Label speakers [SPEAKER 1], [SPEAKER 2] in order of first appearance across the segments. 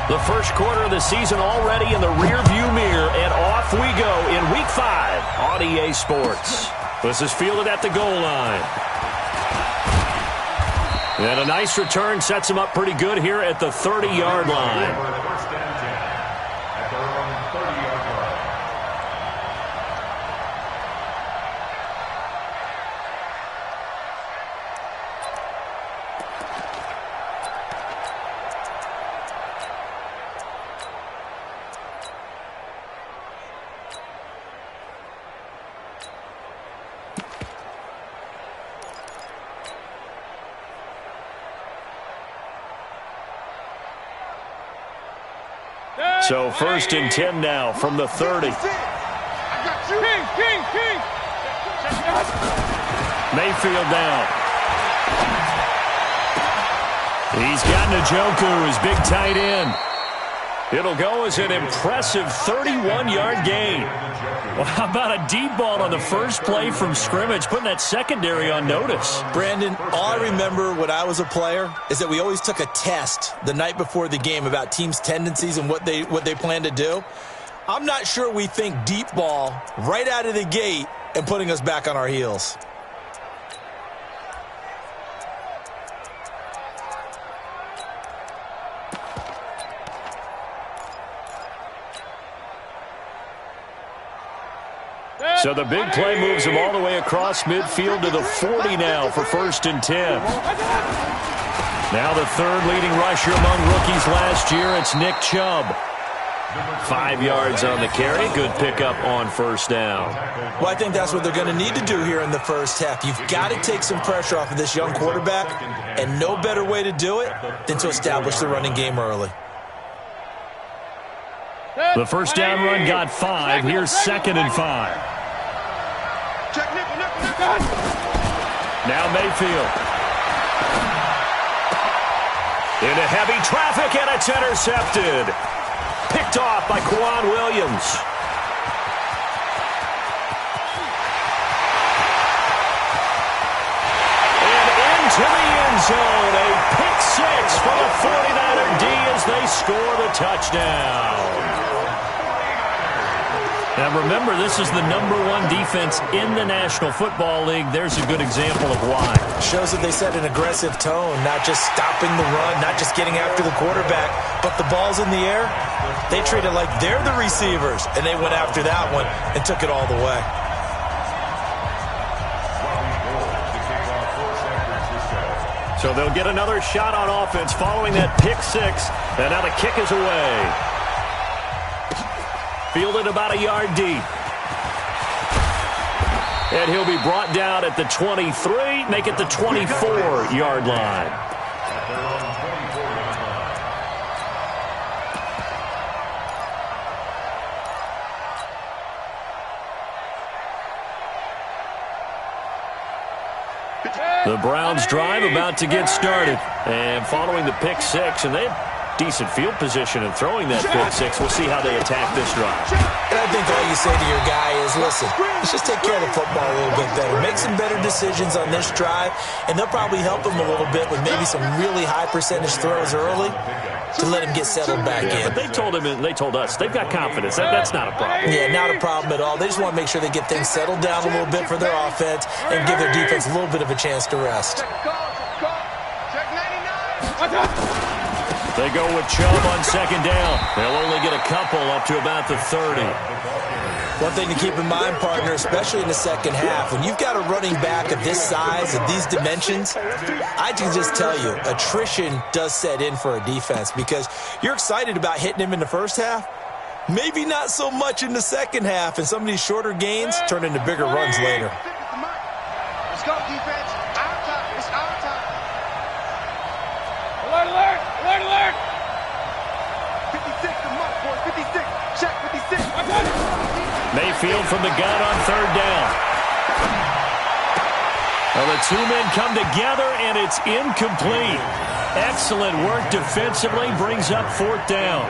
[SPEAKER 1] The first quarter of the season already in the rearview mirror, and off we go in Week 5 on EA Sports. This is fielded at the goal line. And a nice return sets him up pretty good here at the 30-yard line. So 1st and 10 now from the 30. Mayfield down. He's got Njoku, his big tight end. It'll go as an impressive 31-yard gain. Well, how about a deep ball on the first play from scrimmage, putting that secondary on notice?
[SPEAKER 2] Brandon, all I remember when I was a player is that we always took a test the night before the game about teams' tendencies and what they plan to do. I'm not sure we think deep ball right out of the gate and putting us back on our heels.
[SPEAKER 1] So the big play moves him all the way across midfield to the 40 now for 1st and 10. Now the third leading rusher among rookies last year, it's Nick Chubb. 5 yards on the carry. Good pickup on 1st down.
[SPEAKER 2] Well, I think that's what they're going to need to do here in the first half. You've got to take some pressure off of this young quarterback, and no better way to do it than to establish the running game early.
[SPEAKER 1] The 1st down run got 5. Here's 2nd and 5. Now Mayfield. Into heavy traffic, and it's intercepted. Picked off by Quan Williams. And into the end zone. A pick 6 for the 49er D as they score the touchdown. Now remember, this is the #1 defense in the National Football League. There's a good example of why.
[SPEAKER 2] Shows that they set an aggressive tone, not just stopping the run, not just getting after the quarterback, but the ball's in the air. They treat it like they're the receivers, and they went after that one and took it all the way.
[SPEAKER 1] So they'll get another shot on offense following that pick 6, and now the kick is away. Fielded about a yard deep. And he'll be brought down at the 23, make it the 24-yard line. The Browns drive about to get started. And following the pick 6, and they have decent field position and throwing that pick 6. We'll see how they attack this drive.
[SPEAKER 2] And I think all you say to your guy is, listen, let's just take care of the football a little bit better. Make some better decisions on this drive, and they'll probably help him a little bit with maybe some really high percentage throws early to let him get settled back in.
[SPEAKER 1] But they told him, and they told us, they've got confidence. That's not a problem.
[SPEAKER 2] Yeah, not a problem at all. They just want to make sure they get things settled down a little bit for their offense and give their defense a little bit of a chance to rest.
[SPEAKER 1] They go with Chubb on 2nd down. They'll only get a couple up to about the 30.
[SPEAKER 2] One thing to keep in mind, partner, especially in the second half, when you've got a running back of this size and these dimensions, I can just tell you, attrition does set in for a defense because you're excited about hitting him in the first half, maybe not so much in the second half, and some of these shorter gains turn into bigger runs later.
[SPEAKER 3] Let's go, defense. Our time. It's our time.
[SPEAKER 4] Alert, alert, alert, alert.
[SPEAKER 3] 56 to mark, boy. 56. Check 56.
[SPEAKER 1] Mayfield from the gun on 3rd down. Well, the two men come together, and it's incomplete. Excellent work defensively, brings up 4th down.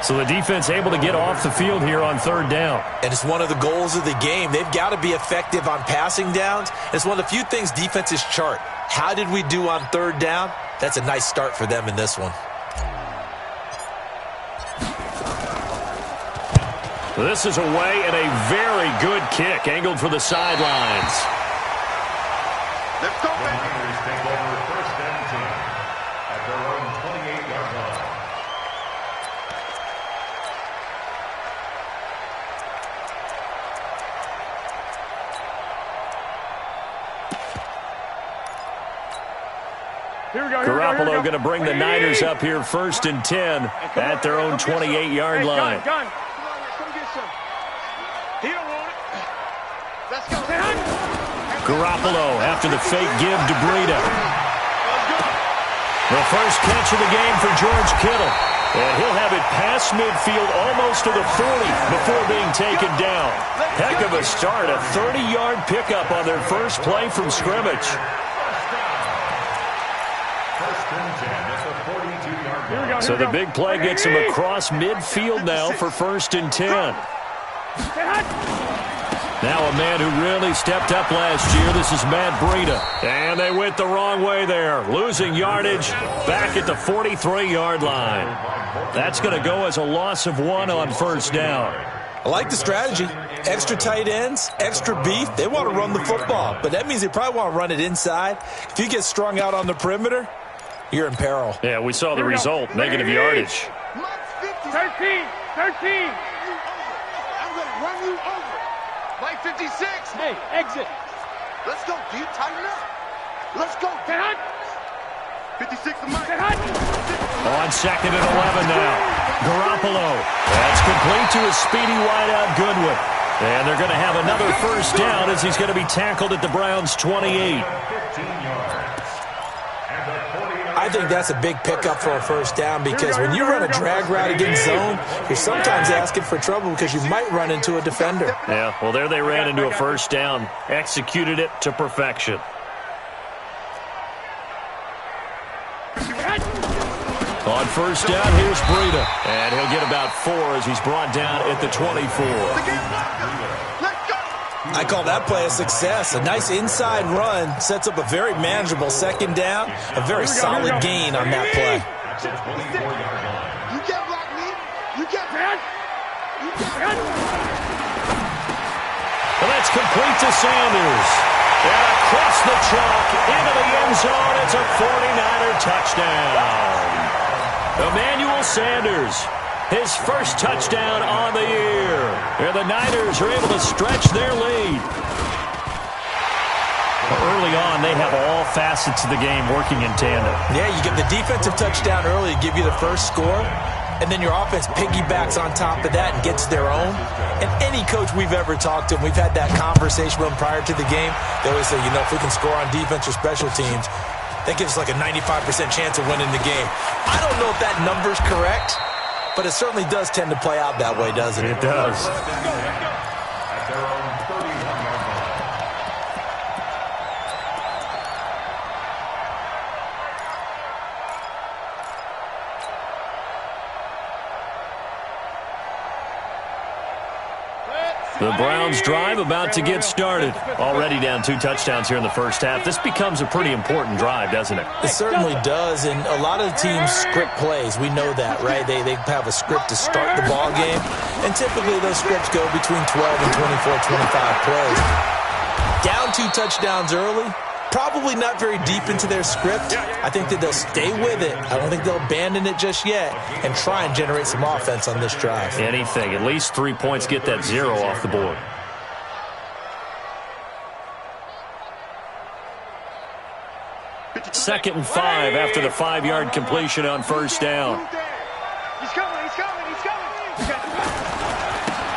[SPEAKER 1] So the defense able to get off the field here on 3rd down.
[SPEAKER 2] And it's one of the goals of the game. They've got to be effective on passing downs. It's one of the few things defenses chart. How did we do on 3rd down? That's a nice start for them in this one.
[SPEAKER 1] This is away and a very good kick angled for the sidelines.
[SPEAKER 3] Let's go, baby.
[SPEAKER 4] Niners take over first and 10 at their own 28-yard line.
[SPEAKER 1] Garoppolo going to bring the Niners up here first and 10 at their own 28-yard line.
[SPEAKER 3] Come get some. He don't want it. Let's go.
[SPEAKER 1] Garoppolo after the fake give to Breida. The first catch of the game for George Kittle. And he'll have it past midfield almost to the 40 before being taken down. Heck of a start, a 30-yard pickup on their first play from scrimmage. So the big play gets him across midfield now for first and 10. Now a man who really stepped up last year. This is Matt Breida. And they went the wrong way there. Losing yardage back at the 43-yard line. That's going to go as a loss of 1 on first down.
[SPEAKER 2] I like the strategy. Extra tight ends, extra beef. They want to run the football, but that means they probably want to run it inside. If you get strung out on the perimeter, you're in peril.
[SPEAKER 1] Yeah, we saw the result. Negative yardage.
[SPEAKER 3] 13. I'm going to run you over. Play 56. Hey, exit. Let's go, dude. Tighten up. Let's go. 56 to Mike.
[SPEAKER 1] On second and 11 now. Garoppolo. That's complete to his speedy wideout Goodwin. And they're going to have another first down as he's going to be tackled at the Browns' 28.
[SPEAKER 2] I think that's a big pickup for a first down because when you run a drag route against zone, you're sometimes asking for trouble because you might run into a defender.
[SPEAKER 1] Yeah, well, there they ran into a first down. Executed it to perfection. On first down, here's Breida. And he'll get about 4 as he's brought down at the 24.
[SPEAKER 2] I call that play a success. A nice inside run sets up a very manageable second down. A very solid gain on that play.
[SPEAKER 3] You can't block me. You can't.
[SPEAKER 1] Well, that's complete to Sanders. And across the chalk into the end zone. It's a 49er touchdown. Emmanuel Sanders. His first touchdown on the year. And the Niners are able to stretch their lead. Early on, they have all facets of the game working in tandem.
[SPEAKER 2] Yeah, you get the defensive touchdown early to give you the first score, and then your offense piggybacks on top of that and gets their own. And any coach we've ever talked to, we've had that conversation with them prior to the game, they always say, if we can score on defense or special teams, that gives us like a 95% chance of winning the game. I don't know if that number's correct, but it certainly does tend to play out that way, doesn't it?
[SPEAKER 1] It does. The Browns drive about to get started. Already down 2 touchdowns here in the first half. This becomes a pretty important drive, doesn't it?
[SPEAKER 2] It certainly does, and a lot of teams script plays. We know that, right? They have a script to start the ball game, and typically those scripts go between 12 and 24, 25 plays. Down 2 touchdowns early, probably not very deep into their script. I think that they'll stay with it. I don't think they'll abandon it just yet and try and generate some offense on this drive.
[SPEAKER 1] Anything. At least 3 points, get that 0 off the board. Second and 5 after the 5-yard completion on first down.
[SPEAKER 3] He's coming.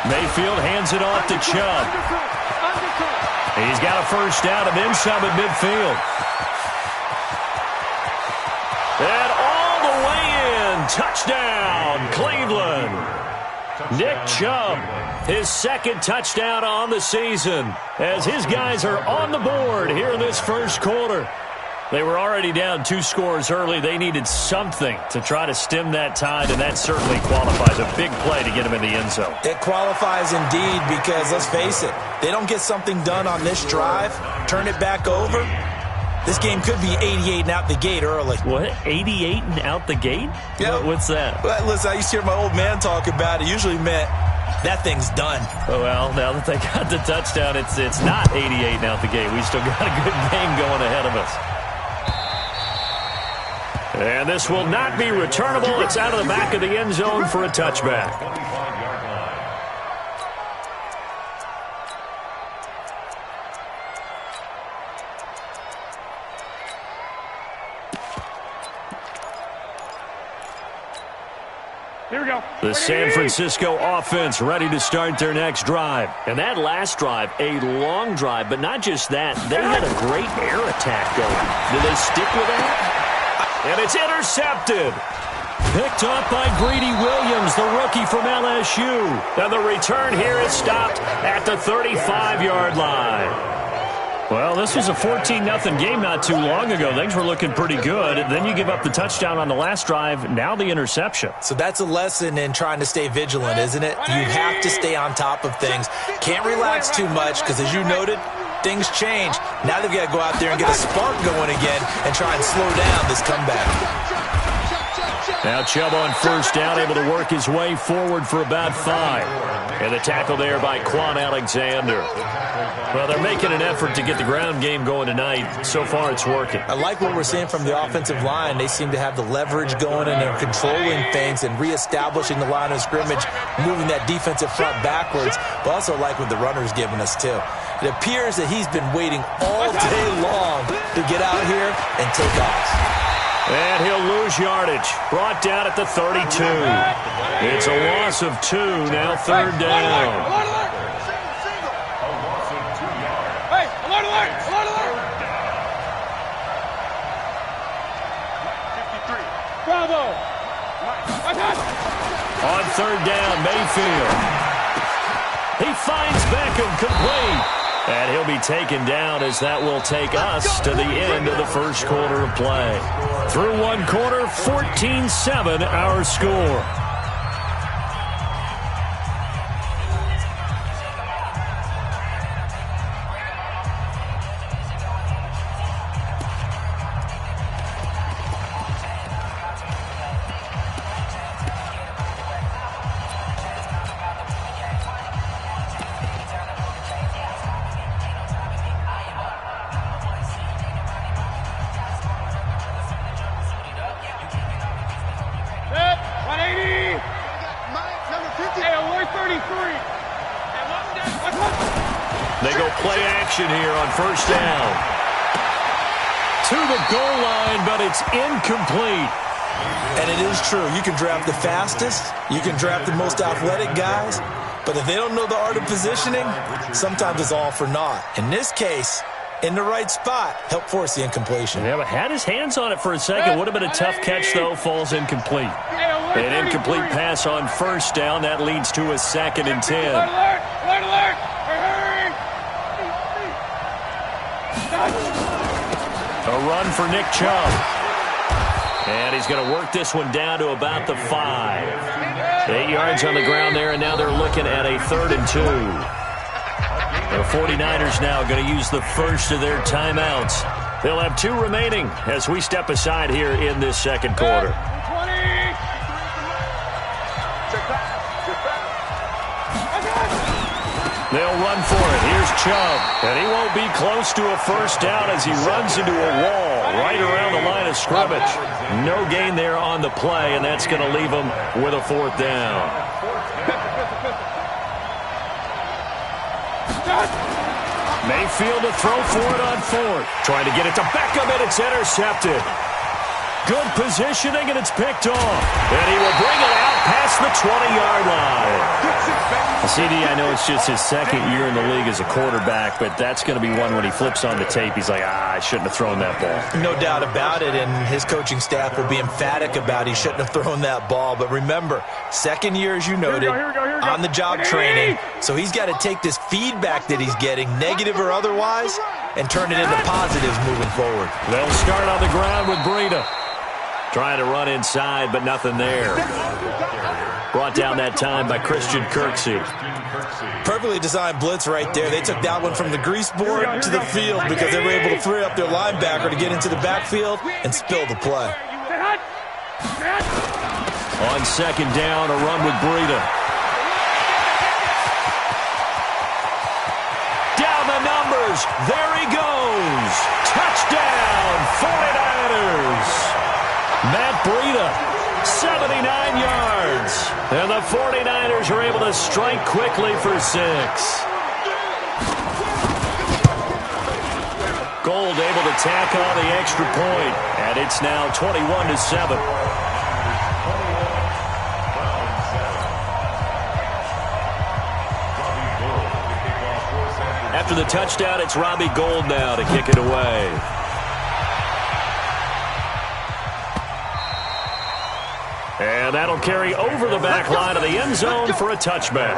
[SPEAKER 1] Mayfield hands it off to Chubb. He's got a first down and then some at midfield. And all the way in. Touchdown, Cleveland. Nick Chubb, his second touchdown on the season as his guys are on the board here in this first quarter. They were already down 2 scores early. They needed something to try to stem that tide, and that certainly qualifies. A big play to get him in the end zone.
[SPEAKER 2] It qualifies indeed because, let's face it, they don't get something done on this drive, turn it back over, this game could be 88 and out the gate early.
[SPEAKER 1] What? 88 and out the gate?
[SPEAKER 2] Yeah.
[SPEAKER 1] What's that?
[SPEAKER 2] Well, listen, I used to hear my old man talk about it. Usually meant that thing's done.
[SPEAKER 1] Well, now that they got the touchdown, it's not 88 now at the game. We still got a good game going ahead of us. And this will not be returnable. It's out of the back of the end zone for a touchback.
[SPEAKER 3] Here we go.
[SPEAKER 1] The San Francisco offense ready to start their next drive. And that last drive, a long drive, but not just that. They had a great air attack going. Do they stick with that? And it's intercepted. Picked up by Greedy Williams, the rookie from LSU. And the return here is stopped at the 35-yard line. Well, this was a 14-0 game not too long ago. Things were looking pretty good. Then you give up the touchdown on the last drive. Now the interception.
[SPEAKER 2] So that's a lesson in trying to stay vigilant, isn't it? You have to stay on top of things. Can't relax too much because, as you noted, things change. Now they've got to go out there and get a spark going again and try and slow down this comeback.
[SPEAKER 1] Now Chubb on first down, able to work his way forward for about 5. And the tackle there by Quan Alexander. Well, they're making an effort to get the ground game going tonight. So far, it's working.
[SPEAKER 2] I like what we're seeing from the offensive line. They seem to have the leverage going, and they're controlling things and reestablishing the line of scrimmage, moving that defensive front backwards. But also like what the runner's giving us, too. It appears that he's been waiting all day long to get out here and take off.
[SPEAKER 1] And he'll lose yardage. Brought down at the 32. It's a loss of 2. Now third down.
[SPEAKER 3] Hey, alert, alert, alert, alert. 53. Bravo.
[SPEAKER 1] On third down, Mayfield. He finds Beckham complete. And he'll be taken down as that will take us to the end of the first quarter of play. Through one quarter, 14-7 our score. They go play action here on first down. To the goal line, but it's incomplete.
[SPEAKER 2] And it is true. You can draft the fastest. You can draft the most athletic guys. But if they don't know the art of positioning, sometimes it's all for naught. In this case, in the right spot, helped force the incompletion.
[SPEAKER 1] Yeah, but had his hands on it for a second. Would have been a tough catch, though. Falls incomplete. An incomplete pass on first down. That leads to a 2nd and 10.
[SPEAKER 3] Alert, alert, alert. Hurry.
[SPEAKER 1] A run for Nick Chubb. And he's going to work this one down to about the 5. 8 yards on the ground there, and now they're looking at a 3rd and 2. The 49ers now going to use the first of their timeouts. They'll have 2 remaining as we step aside here in this second quarter.
[SPEAKER 3] 20.
[SPEAKER 1] They'll run for it. Here's Chubb. And he won't be close to a first down as he runs into a wall right around the line of scrimmage. No gain there on the play, and that's going to leave him with a 4th down. Mayfield to throw for it on 4th. Trying to get it to Beckham, and it's intercepted. Good positioning, and it's picked off. And he will bring it out past the 20-yard line. CD, I know it's just his 2nd year in the league as a quarterback, but that's going to be one when he flips on the tape. He's like, I shouldn't have thrown that ball.
[SPEAKER 2] No doubt about it, and his coaching staff will be emphatic about he shouldn't have thrown that ball. But remember, 2nd year, as you noted, on-the-job training. So he's got to take this feedback that he's getting, negative or otherwise, and turn it into positives moving forward.
[SPEAKER 1] They'll start on the ground with Breida. Trying to run inside, but nothing there. Brought down that time by Christian Kirksey.
[SPEAKER 2] Perfectly designed blitz right there. They took that one from the grease board to the field because they were able to free up their linebacker to get into the backfield and spill the play.
[SPEAKER 1] On 2nd down, a run with Breida. the numbers. There he goes. Touchdown, 49ers. Matt Breida, 79 yards. And the 49ers are able to strike quickly for 6. Gold able to tack on the extra point. And it's now 21-7. After the touchdown, it's Robbie Gould now to kick it away. And that'll carry over the back line of the end zone for a touchback.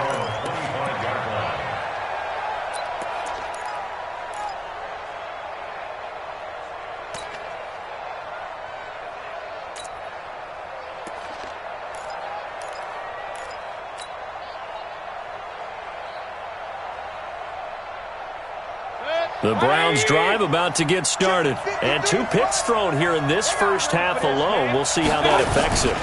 [SPEAKER 1] The Browns drive about to get started. And 2 picks thrown here in this first half alone. We'll see how that affects him.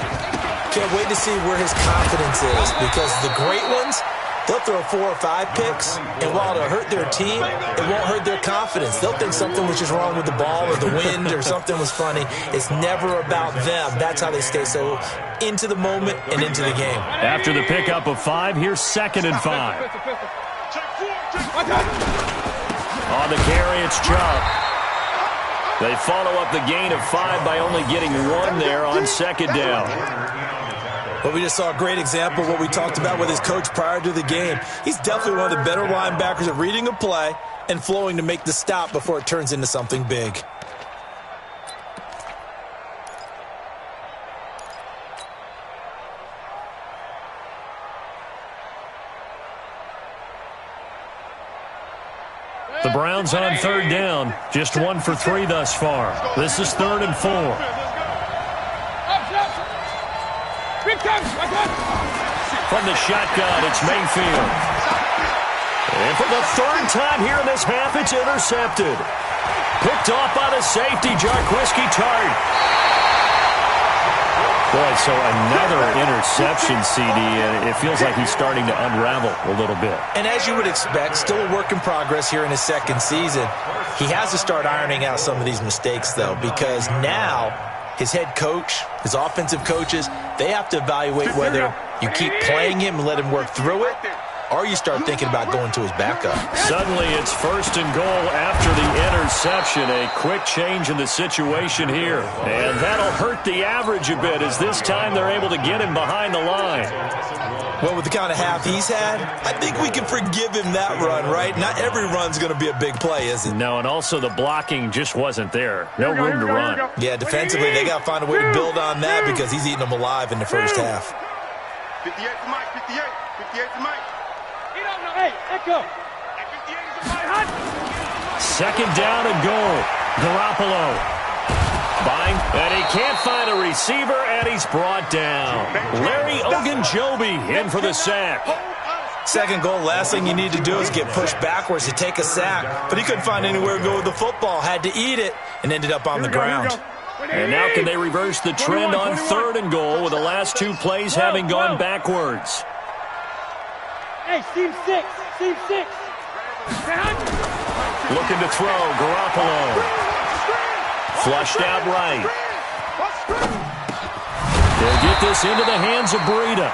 [SPEAKER 2] Can't wait to see where his confidence is, because the great ones, they'll throw 4 or 5 picks, and while it'll hurt their team, it won't hurt their confidence. They'll think something was just wrong with the ball or the wind or something was funny. It's never about them. That's how they stay so into the moment and into the game.
[SPEAKER 1] After the pickup of 5, here's 2nd and 5. On the carry, it's Chubb. They follow up the gain of 5 by only getting 1 there on 2nd down.
[SPEAKER 2] Well, we just saw a great example of what we talked about with his coach prior to the game. He's definitely one of the better linebackers at reading a play and flowing to make the stop before it turns into something big.
[SPEAKER 1] The Browns on 3rd down. Just 1 for 3 thus far. This is 3rd and 4. From the shotgun, it's Mayfield. And for the 3rd time here in this half, it's intercepted. Picked off by the safety, Jarquiski Tart. Boy, so another interception, CD, and it feels like he's starting to unravel a little bit.
[SPEAKER 2] And as you would expect, still a work in progress here in his 2nd season. He has to start ironing out some of these mistakes, though, because now his head coach, his offensive coaches, they have to evaluate whether you keep playing him and let him work through it, or you start thinking about going to his backup.
[SPEAKER 1] Suddenly it's 1st and goal after the interception. A quick change in the situation here. And that'll hurt the average a bit, as this time they're able to get him behind the line.
[SPEAKER 2] Well, with the kind of half he's had, I think we can forgive him that run, right? Not every run's going to be a big play, is it?
[SPEAKER 1] No, and also the blocking just wasn't there. No room to run.
[SPEAKER 2] Yeah, defensively, they got to find a way to build on that, because he's eating them alive in the first half.
[SPEAKER 3] 58 to Mike, 58. 58 to Mike.
[SPEAKER 5] Hey, Echo.
[SPEAKER 1] 2nd down and goal. Garoppolo. And he can't find a receiver, and he's brought down. Larry Ogunjobi in for the sack.
[SPEAKER 2] 2nd goal, last thing you need to do is get pushed backwards to take a sack. But he couldn't find anywhere to go with the football, had to eat it, and ended up on the ground.
[SPEAKER 1] And now can they reverse the trend on 3rd and goal, with the last 2 plays having gone backwards?
[SPEAKER 5] Hey, Steve 6. Steve 6.
[SPEAKER 1] Looking to throw, Garoppolo. Flushed out right. They'll get this into the hands of Breida.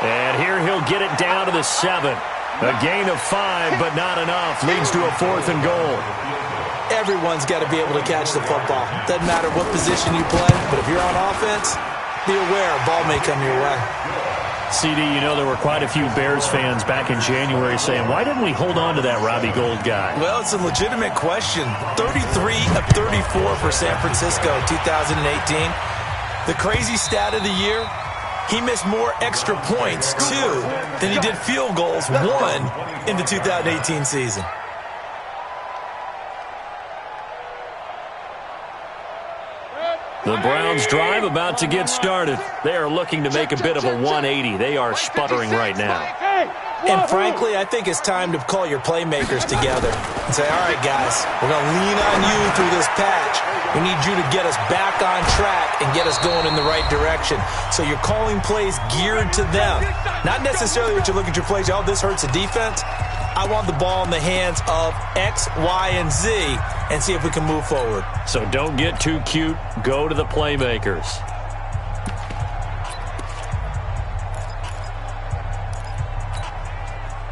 [SPEAKER 1] And here he'll get it down to the 7. A gain of 5, but not enough. Leads to a 4th and goal.
[SPEAKER 2] Everyone's got to be able to catch the football. Doesn't matter what position you play, but if you're on offense, be aware a ball may come your way.
[SPEAKER 1] CD, you know there were quite a few Bears fans back in January saying, why didn't we hold on to that Robbie Gould guy?
[SPEAKER 2] Well, it's a legitimate question. 33 of 34 for San Francisco 2018. The crazy stat of the year, he missed more extra points, 2, than he did field goals, 1, in the 2018 season.
[SPEAKER 1] The Browns drive about to get started. They are looking to make a bit of a 180. They are sputtering right now.
[SPEAKER 2] And frankly, I think it's time to call your playmakers together and say, all right, guys, we're going to lean on you through this patch. We need you to get us back on track and get us going in the right direction. So you're calling plays geared to them. Not necessarily what you look at your plays, oh, this hurts the defense. I want the ball in the hands of X, Y, and Z and see if we can move forward.
[SPEAKER 1] So don't get too cute. Go to the playmakers.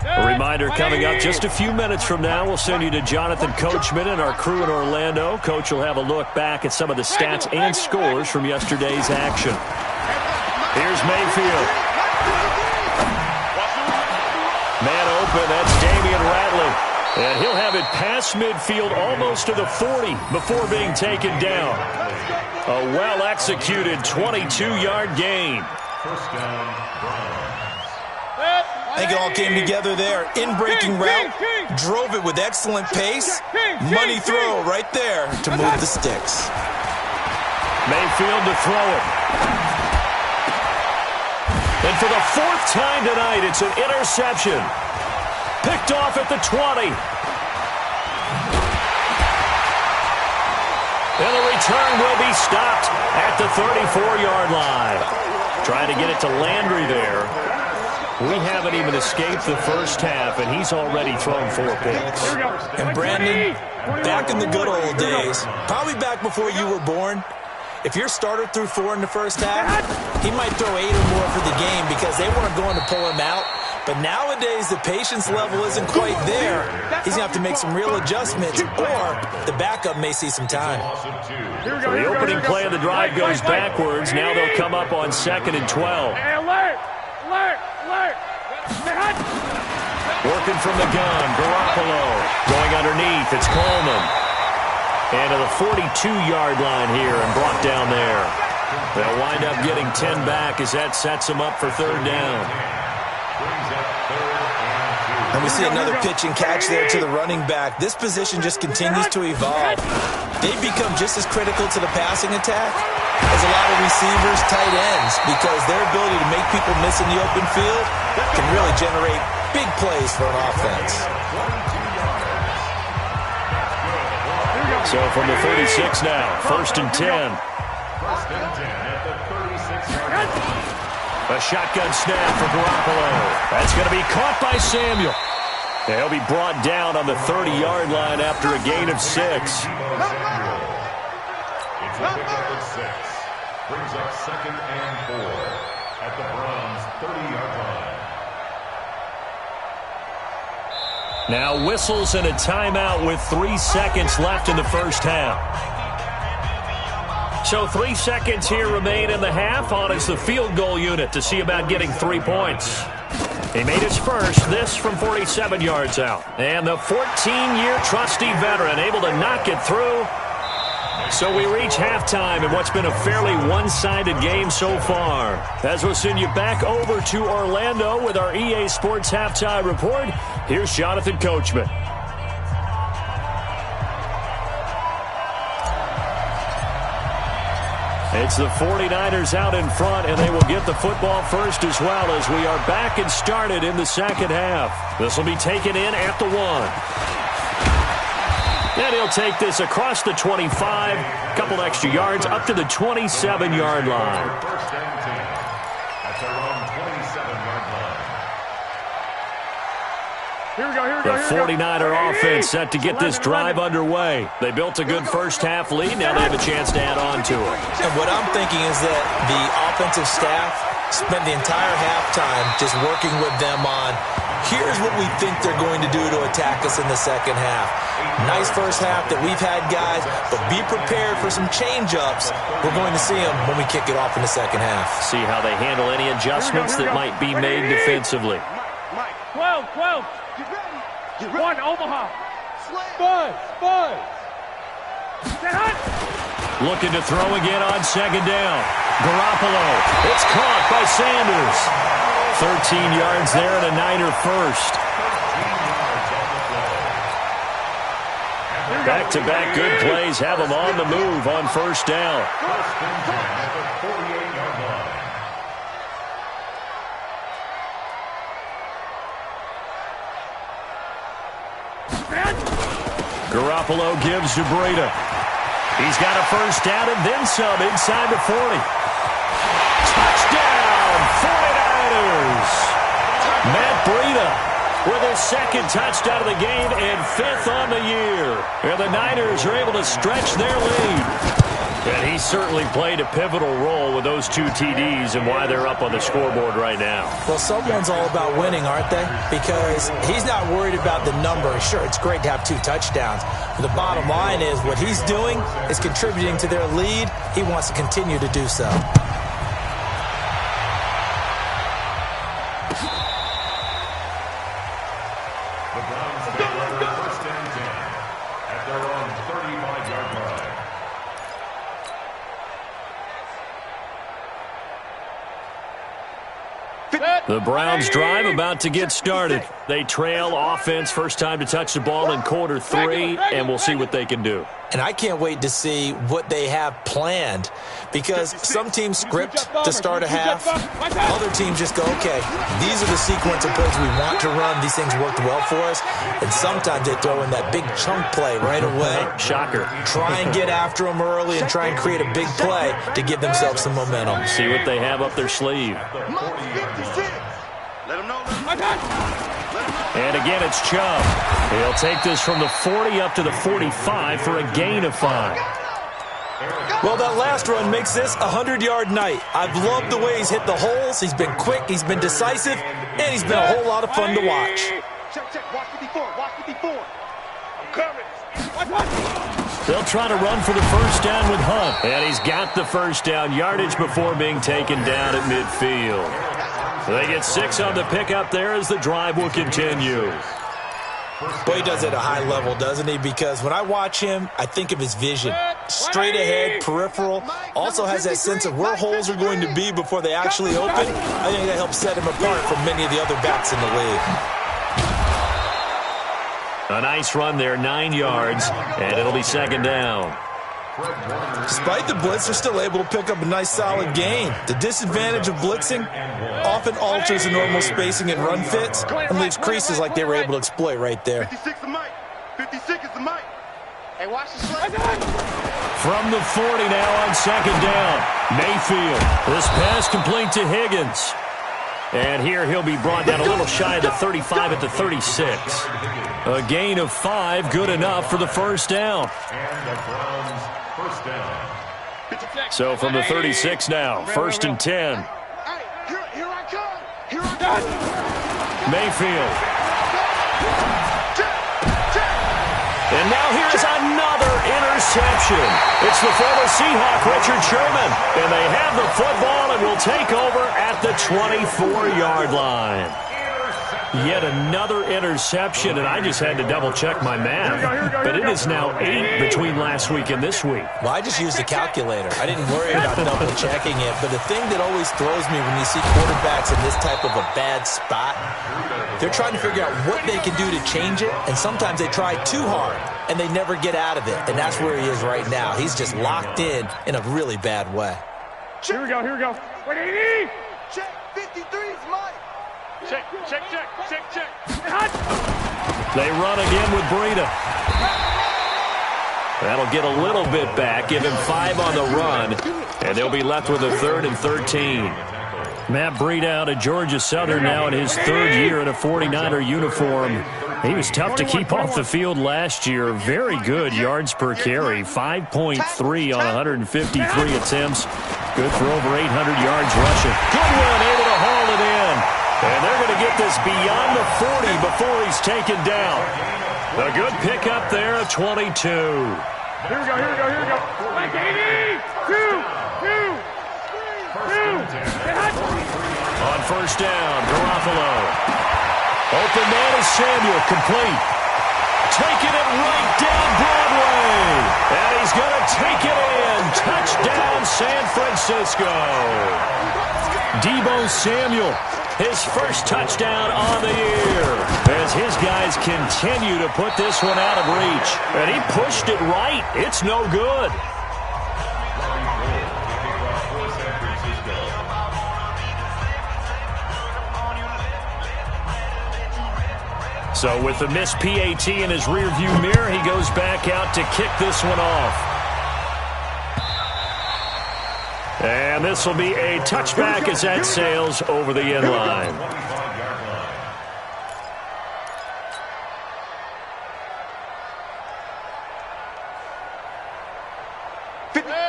[SPEAKER 1] A reminder coming up just a few minutes from now. We'll send you to Jonathan Coachman and our crew in Orlando. Coach will have a look back at some of the stats and scores from yesterday's action. Here's Mayfield. Man open, that's Damian Ratley. And he'll have it past midfield almost to the 40 before being taken down. A well-executed 22-yard gain.
[SPEAKER 4] First down, Browns.
[SPEAKER 2] I think it all came together there. In-breaking route, drove it with excellent pace. Money throw right there to move the sticks.
[SPEAKER 1] Mayfield to throw it. And for the fourth time tonight, it's an interception. Picked off at the 20. And the return will be stopped at the 34-yard line. Trying to get it to Landry there. We haven't even escaped the first half, and he's already thrown 4 picks.
[SPEAKER 2] And Brandon, back in the good old days, probably back before you were born, if your starter threw 4 in the first half, he might throw 8 or more for the game because they weren't going to pull him out. But nowadays, the patience level isn't quite there. He's going to have to make some real adjustments, or the backup may see some time.
[SPEAKER 1] So the opening play of the drive goes backwards. Now they'll come up on 2nd and 12. Working from the gun, Garoppolo. Going underneath, it's Coleman. And to the 42-yard line here and brought down there. They'll wind up getting 10 back as that sets them up for 3rd down.
[SPEAKER 2] And we see another pitch and catch there to the running back. This position just continues to evolve. They've become just as critical to the passing attack as a lot of receivers, tight ends, because their ability to make people miss in the open field can really generate big plays for an offense.
[SPEAKER 1] So from the 36 now, 1st and 10.
[SPEAKER 4] 1st and 10 at the 36-yard line.
[SPEAKER 1] A shotgun snap for Garoppolo. That's going to be caught by Samuel. And he'll be brought down on the 30-yard line after a gain of 6.
[SPEAKER 4] It's a pickup of 6. Brings up 2nd and 4 at the Browns' 30-yard line.
[SPEAKER 1] Now whistles and a timeout with 3 seconds left in the first half. So 3 seconds here remain in the half. On is the field goal unit to see about getting 3 points. He made his first, this from 47 yards out. And the 14-year trusty veteran able to knock it through. So we reach halftime in what's been a fairly one-sided game so far. As we'll send you back over to Orlando with our EA Sports Halftime Report, here's Jonathan Coachman. It's the 49ers out in front, and they will get the football first as well as we are back and started in the second half. This will be taken in at the 1. And he'll take this across the 25, couple extra yards up to the 27-yard line.
[SPEAKER 4] 1st and 10 at their own 27-yard line.
[SPEAKER 1] The 49er offense set to get this drive underway. They built a good first half lead. Now they have a chance to add on to it.
[SPEAKER 2] And what I'm thinking is that the offensive staff spent the entire halftime just working with them on, here's what we think they're going to do to attack us in the second half. Nice first half that we've had, guys, but be prepared for some change-ups. We're going to see them when we kick it off in the second half.
[SPEAKER 1] See how they handle any adjustments that might be made defensively.
[SPEAKER 5] 12.
[SPEAKER 3] Get ready.
[SPEAKER 5] 1, Omaha.
[SPEAKER 3] Slam.
[SPEAKER 5] 5.
[SPEAKER 1] Looking to throw again on 2nd down. Garoppolo. It's caught by Sanders. 13 yards there and a Niner first. Back-to-back good plays have them on the move on 1st down.
[SPEAKER 4] 1st and 10 at the 48-yard line.
[SPEAKER 1] Garoppolo gives to Breida. He's got a first down and then some inside the 40. Touchdown, 49ers! Matt Breida with his second touchdown of the game and 5th on the year. And the Niners are able to stretch their lead. And he certainly played a pivotal role with those 2 TDs and why they're up on the scoreboard right now.
[SPEAKER 2] Well, someone's all about winning, aren't they? Because he's not worried about the number. Sure, it's great to have 2 touchdowns. But the bottom line is what he's doing is contributing to their lead. He wants to continue to do so.
[SPEAKER 4] The Browns take over 1st and 10 at their own 35-yard line.
[SPEAKER 1] The Browns drive about to get started. They trail offense first time to touch the ball in quarter 3, and we'll see what they can do.
[SPEAKER 2] And I can't wait to see what they have planned because some teams script to start a half. Other teams just go, okay, these are the sequence of plays we want to run. These things worked well for us. And sometimes they throw in that big chunk play right away.
[SPEAKER 1] Shocker.
[SPEAKER 2] Try and get after them early and try and create a big play to give themselves some momentum.
[SPEAKER 1] See what they have up their sleeve.
[SPEAKER 3] Let him know.
[SPEAKER 1] And again, it's Chubb. He'll take this from the 40 up to the 45 for a gain of 5.
[SPEAKER 2] Well, that last run makes this a 100-yard night. I've loved the way he's hit the holes. He's been quick, he's been decisive, and he's been a whole lot of fun to watch.
[SPEAKER 3] Check. Watch 54. I'm coming.
[SPEAKER 1] They'll try to run for the first down with Hunt. And he's got the first down yardage before being taken down at midfield. They get 6 on the pickup there as the drive will continue.
[SPEAKER 2] Boy, he does it at a high level, doesn't he? Because when I watch him, I think of his vision. Straight ahead, peripheral. Also has that sense of where holes are going to be before they actually open. I think that helps set him apart from many of the other backs in the league.
[SPEAKER 1] A nice run there, 9 yards, and it'll be 2nd down.
[SPEAKER 2] Despite the blitz, they're still able to pick up a nice solid gain. The disadvantage of blitzing often alters the normal spacing and run fits and leaves creases like they were able to exploit right there.
[SPEAKER 3] 56 is Mike. 56 is the Mike. Hey, watch the slide.
[SPEAKER 1] From the 40 now on 2nd down. Mayfield. This pass complete to Higgins. And here he'll be brought down a little shy of the 35 at the 36. A gain of 5, good enough for the first down.
[SPEAKER 4] And the Browns' first down.
[SPEAKER 1] So from the 36 now, 1st and 10.
[SPEAKER 3] Hey, here I come.
[SPEAKER 1] Mayfield.
[SPEAKER 3] Check.
[SPEAKER 1] And now here's another interception. It's the former Seahawk, Richard Sherman. And they have the football and will take over at the 24-yard line. Yet another interception, and I just had to double-check my math. But it is now 8 between last week and this week.
[SPEAKER 2] Well, I just used a calculator. I didn't worry about double-checking it. But the thing that always throws me when you see quarterbacks in this type of a bad spot, they're trying to figure out what they can do to change it, and sometimes they try too hard, and they never get out of it. And that's where he is right now. He's just locked in a really bad way.
[SPEAKER 5] Here we go. Wait, 80!
[SPEAKER 3] Check. 53 is Mike.
[SPEAKER 5] Check.
[SPEAKER 1] They run again with Breida. That'll get a little bit back, give him 5 on the run, and they'll be left with a 3rd and 13. Matt Breida out of Georgia Southern now in his 3rd year in a 49er uniform. He was tough to keep off the field last year. Very good yards per carry, 5.3 on 153 attempts. Good for over 800 yards rushing. Goodwin able to haul it in. And they're going to get this beyond the 40 before he's taken down. A good pickup there at 22.
[SPEAKER 5] Here we go. Like 80! 2!
[SPEAKER 1] On first down, Garoppolo. Open man is Samuel, complete. Taking it right down Broadway. And he's going to take it in. Touchdown, San Francisco. Deebo Samuel, his first touchdown on the year, as his guys continue to put this one out of reach. And he pushed it right. It's no good. So with the missed PAT in his rearview mirror, he goes back out to kick this one off. And this will be a touchback as that sails over the end line.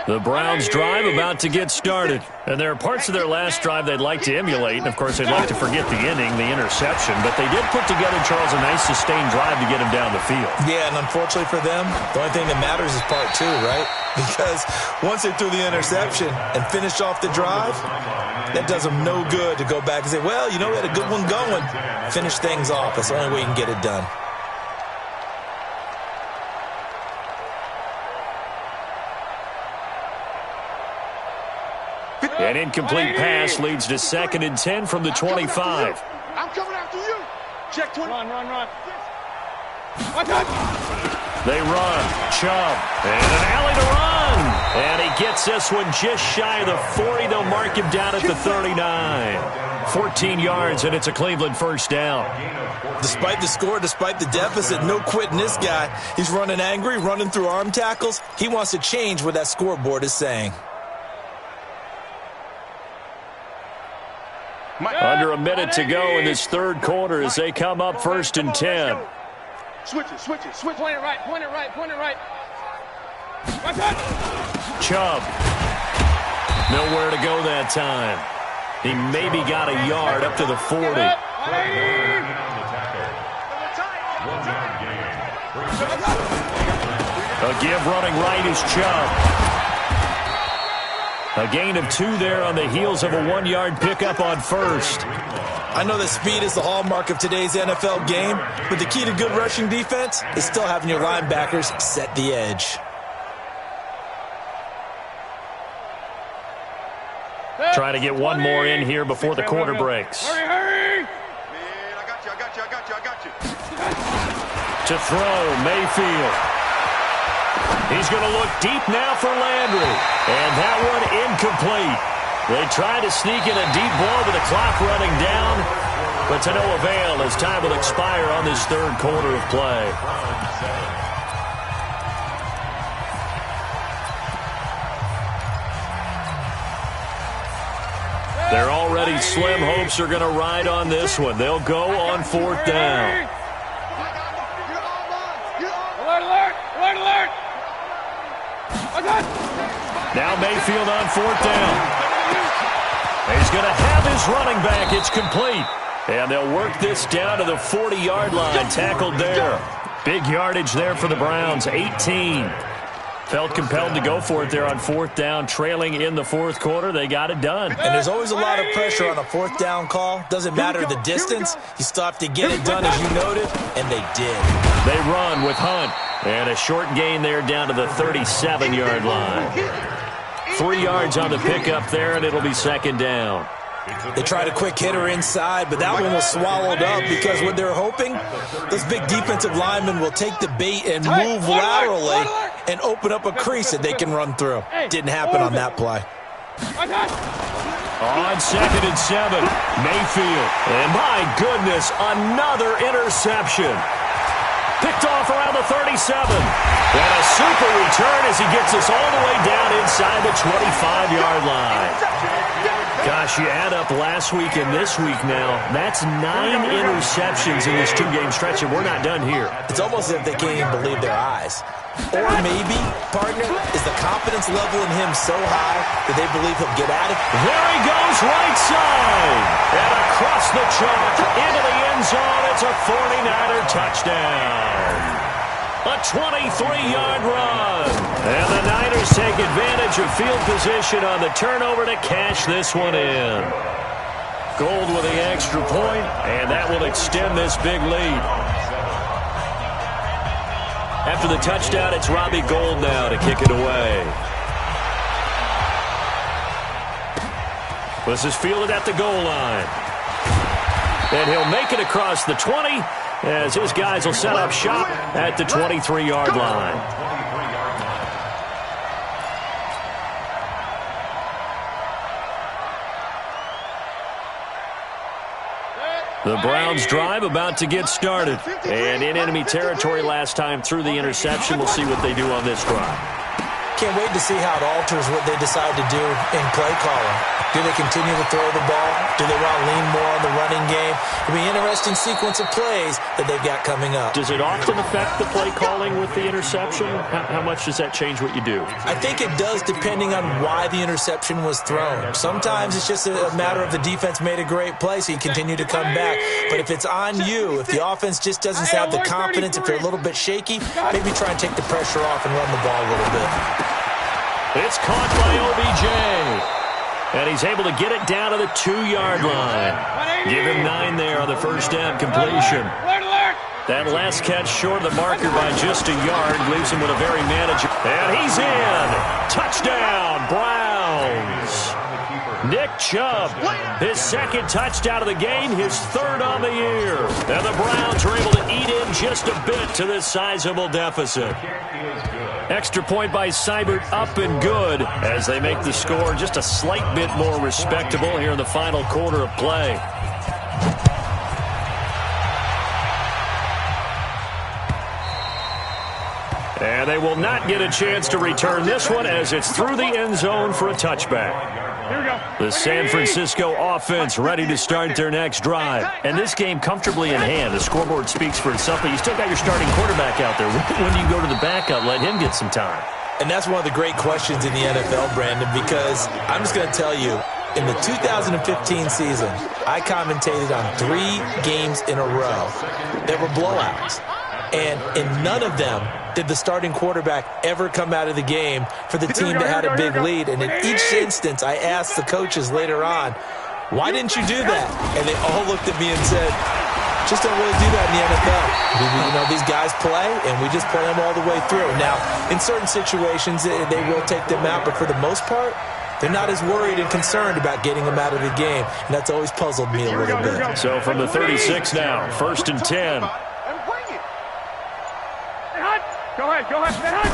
[SPEAKER 1] The Browns drive about to get started. And there are parts of their last drive they'd like to emulate. And, of course, they'd like to forget the inning, the interception. But they did put together, Charles, a nice sustained drive to get him down the field.
[SPEAKER 2] Yeah, and unfortunately for them, the only thing that matters is part two, right? Because once they threw the interception and finished off the drive, that does them no good to go back and say, well, you know, we had a good one going. Finish things off. That's the only way you can get it done.
[SPEAKER 1] An incomplete pass leads to 2nd and 10 from the 25.
[SPEAKER 3] I'm coming after you. Check 20.
[SPEAKER 5] Run.
[SPEAKER 1] They run. Chubb. And an alley to run. And he gets this one just shy of the 40. They'll mark him down at the 39. 14 yards, and it's a Cleveland first down.
[SPEAKER 2] Despite the score, despite the deficit, no quitting this guy. He's running angry, running through arm tackles. He wants to change what that scoreboard is saying.
[SPEAKER 1] Under a minute to go in this third quarter as they come up 1st and 10.
[SPEAKER 3] Switch it.
[SPEAKER 5] Point it right.
[SPEAKER 1] Chubb. Nowhere to go that time. He maybe got a yard up to the 40. A give running right is Chubb. A gain of 2 there on the heels of a 1-yard pickup on first.
[SPEAKER 2] I know that speed is the hallmark of today's NFL game, but the key to good rushing defense is still having your linebackers set the edge.
[SPEAKER 1] Trying to get one more in here before the quarter breaks.
[SPEAKER 5] Hurry!
[SPEAKER 3] Man, I got you.
[SPEAKER 1] To throw, Mayfield. He's going to look deep now for Landry. And that one incomplete. They tried to sneak in a deep ball with the clock running down, but to no avail as time will expire on this third quarter of play. Their already slim hopes are going to ride on this one. They'll go on 4th down.
[SPEAKER 5] Alert!
[SPEAKER 1] Now Mayfield on 4th down. He's going to have his running back. It's complete. And they'll work this down to the 40-yard line. Tackled there. Big yardage there for the Browns. 18. Felt compelled to go for it there on 4th down. Trailing in the 4th quarter. They got it done.
[SPEAKER 2] And there's always a lot of pressure on a 4th down call. Doesn't matter the distance. You still have to get it done, as you noted, and they did.
[SPEAKER 1] They run with Hunt. And a short gain there down to the 37-yard line. 3 yards on the pickup there, and it'll be 2nd down.
[SPEAKER 2] They tried a quick hitter inside, but that one was swallowed up because what they're hoping, those big defensive linemen will take the bait and move laterally and open up a crease that they can run through. Didn't happen on that play.
[SPEAKER 1] On 2nd and 7, Mayfield. And my goodness, another interception. Picked off around the 37. And a super return as he gets us all the way down inside the 25-yard line. Gosh, you add up last week and this week now, that's 9 interceptions in this 2-game stretch, and we're not done here.
[SPEAKER 2] It's almost as if they can't even believe their eyes. Or maybe, partner, is the confidence level in him so high that they believe he'll get at it?
[SPEAKER 1] There he goes, right side. And across the chalk, into the end zone, it's a 49er touchdown. A 23-yard run. And the Niners take advantage of field position on the turnover to cash this one in. Gold with the extra point, and that will extend this big lead. After the touchdown, it's Robbie Gould now to kick it away. This is fielded at the goal line. And he'll make it across the 20 as his guys will set up shop at the 23-yard line. The Browns drive about to get started. And in enemy territory last time through the interception. We'll see what they do on this drive.
[SPEAKER 2] Can't wait to see how it alters what they decide to do in play calling. Do they continue to throw the ball? Do they want to lean more on the running game? It'll be an interesting sequence of plays that they've got coming up.
[SPEAKER 1] Does it often affect the play calling with the interception? How much does that change what you do?
[SPEAKER 2] I think it does, depending on why the interception was thrown. Sometimes it's just a matter of the defense made a great play, so you continue to come back. But if it's on you, if the offense just doesn't have the confidence, if they're a little bit shaky, maybe try and take the pressure off and run the ball a little bit.
[SPEAKER 1] It's caught by OBJ. And he's able to get it down to the 2-yard line. Give him 9 there on the first down completion. That last catch short of the marker by just a yard leaves him with a very manageable. And he's in. Touchdown, Browns. Nick Chubb, his second touchdown of the game, his third on the year. And the Browns are able to eat in just a bit to this sizable deficit. Extra point by Seibert, up and good as they make the score just a slight bit more respectable here in the final quarter of play. And they will not get a chance to return this one as it's through the end zone for a touchback.
[SPEAKER 5] Here we go.
[SPEAKER 1] The San Francisco offense ready to start their next drive. And this game comfortably in hand. The scoreboard speaks for itself, but you still got your starting quarterback out there. When do you go to the backup, let him get some time?
[SPEAKER 2] And that's one of the great questions in the NFL, Brandon, because I'm just going to tell you, in the 2015 season, I commentated on 3 games in a row that were blowouts. And in none of them did the starting quarterback ever come out of the game for the team that had a big lead. And in each instance, I asked the coaches later on, why didn't you do that? And they all looked at me and said, just don't really do that in the NFL. You know, these guys play, and we just play them all the way through. Now, in certain situations, they will take them out, but for the most part, they're not as worried and concerned about getting them out of the game. And that's always puzzled me a little bit.
[SPEAKER 1] So from the 36 now, 1st and 10.
[SPEAKER 5] Go ahead.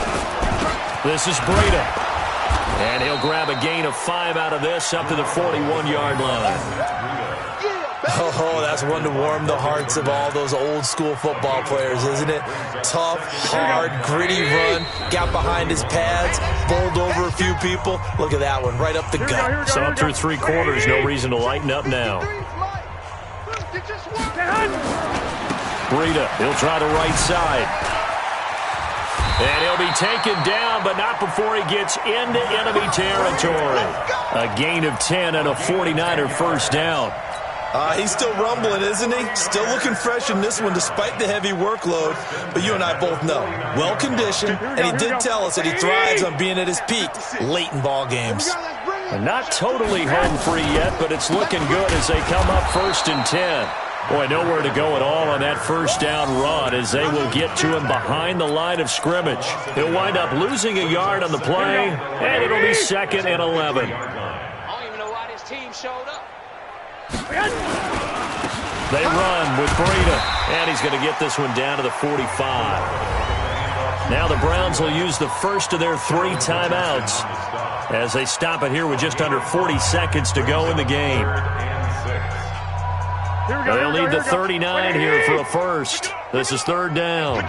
[SPEAKER 1] This is Breida. And he'll grab a gain of 5 out of this up to the 41-yard line.
[SPEAKER 2] Oh, that's one to warm the hearts of all those old-school football players, isn't it? Tough, hard, gritty run, got behind his pads, bowled over a few people. Look at that one, right up the gut.
[SPEAKER 1] So up through 3 quarters, no reason to lighten up now. Breida, he'll try the right side. And he'll be taken down, but not before he gets into enemy territory. A gain of 10 and a 49er first down.
[SPEAKER 2] He's still rumbling, isn't he? Still looking fresh in this one despite the heavy workload. But you and I both know, well-conditioned, and he did tell us that he thrives on being at his peak late in ball games.
[SPEAKER 1] And not totally home free yet, but it's looking good as they come up 1st and 10. Boy, nowhere to go at all on that first down run as they will get to him behind the line of scrimmage. He'll wind up losing a yard on the play, and it'll be 2nd and 11.
[SPEAKER 6] I don't even know why this team showed up.
[SPEAKER 1] They run with Breida, and he's going to get this one down to the 45. Now the Browns will use the first of their 3 timeouts as they stop it here with just under 40 seconds to go in the game. They'll need the 39 here for a first. This is 3rd down.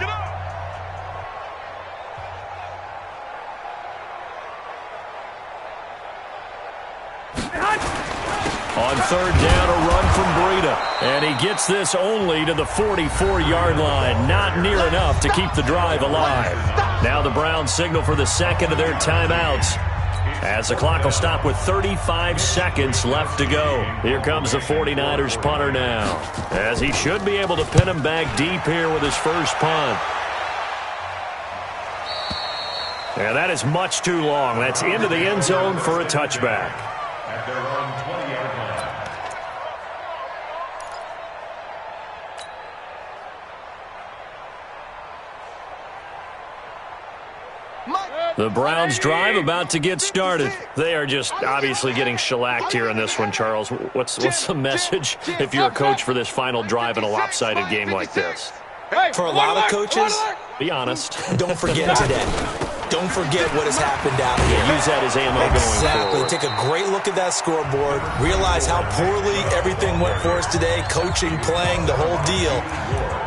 [SPEAKER 1] On 3rd down, a run from Breida. And he gets this only to the 44-yard line. Not near enough to keep the drive alive. Now the Browns signal for the second of their timeouts, as the clock will stop with 35 seconds left to go. Here comes the 49ers punter now, as he should be able to pin him back deep here with his first punt. And that is much too long. That's into the end zone for a touchback.
[SPEAKER 4] At their own 20-yard line.
[SPEAKER 1] The Browns drive about to get started. They are just obviously getting shellacked here in this one, Charles. What's the message if you're a coach for this final drive in a lopsided game like this?
[SPEAKER 2] For a lot of coaches,
[SPEAKER 1] Be honest.
[SPEAKER 2] don't forget today. don't forget what has happened out here.
[SPEAKER 1] Use that as ammo going forward.
[SPEAKER 2] Take a great look at that scoreboard. Realize how poorly everything went for us today, coaching, playing, the whole deal.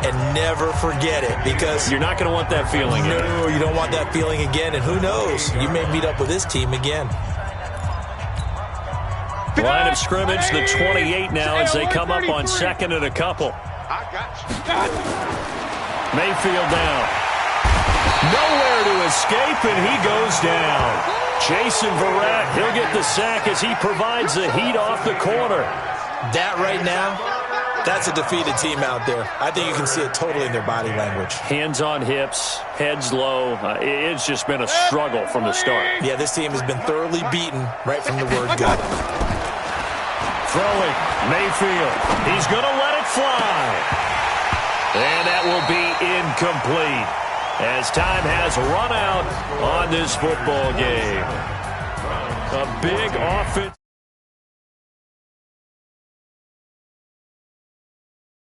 [SPEAKER 2] And never forget it, because
[SPEAKER 1] you're not going to want that feeling again.
[SPEAKER 2] No, you don't want that feeling again. And who knows? You may meet up with this team again.
[SPEAKER 1] Line of scrimmage, the 28 now as they come up on second and a couple.
[SPEAKER 3] I got you.
[SPEAKER 1] Mayfield down. Nowhere to escape, and he goes down. Jason Verrett, he'll get the sack as he provides the heat off the corner.
[SPEAKER 2] That right now, that's a defeated team out there. I think you can see it totally in their body language.
[SPEAKER 1] Hands on hips, heads low. It's just been a struggle from the start.
[SPEAKER 2] Yeah, this team has been thoroughly beaten right from the word go.
[SPEAKER 1] Throwing, Mayfield. He's going to let it fly. And that will be incomplete as time has run out on this football game. A big offense.